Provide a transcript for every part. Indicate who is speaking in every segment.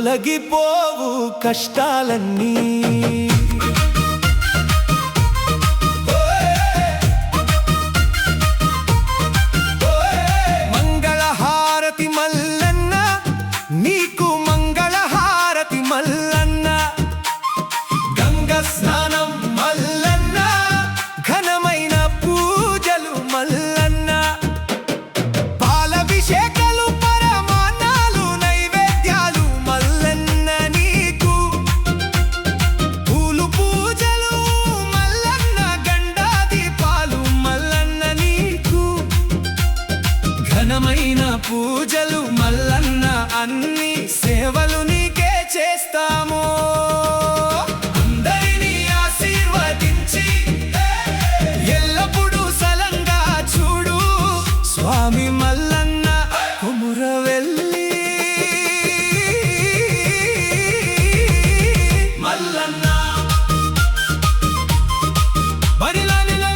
Speaker 1: తొలగిపోవు కష్టాలన్నీ. మంగళహారతి మల్లన్న, నీకు మంగళహారతి మల్లన్న. గంగ స్నానం మల్లన్న, ఘనమైన పూజలు మల్లన్న. పాలభిషేకాలు పరమాన్నాలు నైవేద్యాలు మల్లన్న నీకు. పూలు పూజలు మల్లన్న, గండాదీపాలు మల్లన్న నీకు. ఘనమైన పూజలు మల్లన్న, అన్ని సేవలు నీకే చేస్తాము. అందరినీ ఆశీర్వదించి ఎల్లప్పుడూ సలంగా చూడు స్వామి మల్లన్న కొమురవెల్లి మల్లన్న. బరిలానిలా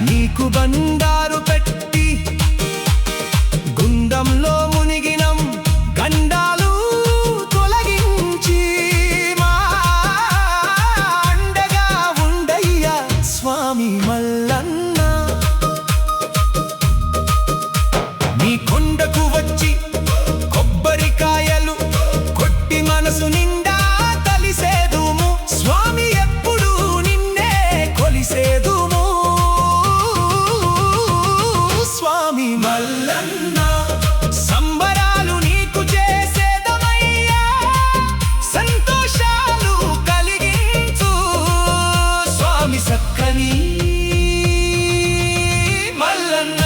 Speaker 1: నీకు బండారు పెట్టి గుండంలో మునిగినం, గండాలు తొలగించి మా అండగా ఉండయ్యా స్వామి మల్లన్న. నీ కొండకు వచ్చి కొబ్బరికాయలు కొట్టి మనసు నిండా తలిసేదుము స్వామి, ఎప్పుడు నిన్నే కొలిసేదుము స్వామి మల్లన్న. సంబరాలు నీకు చేసేదమయ్యా, సంతోషాలు కలిగించు స్వామి సక్కని మల్లన్న.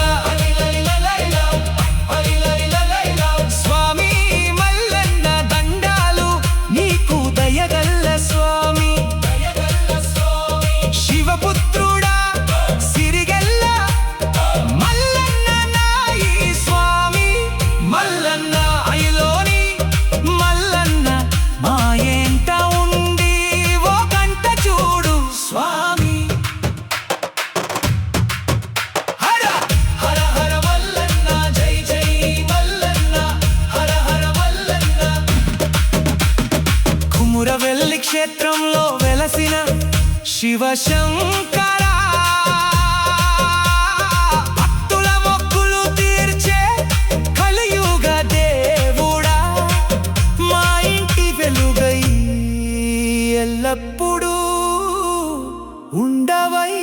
Speaker 1: స్వామి మల్లన్న దండాలు నీకు, దయగల్ల స్వామి. శివపుత్రుడా సిరిగల్ల మల్లన్న నాయి స్వామి మల్లన్న. ఐలోని మల్లన్న మాయేంట ఉండి ఓ గంట చూడు స్వామి. హర హర హర మల్లన్న, జై జై మల్లన్న, హర హర మల్లన్న. కొమురవెల్లి క్షేత్రంలో వెలసిన శివశంకర, భక్తుల మొక్కులు తీర్చే కలియుగ దేవుడా, మా ఇంటి వెలుగై ఎల్లప్పుడూ ఉండవై.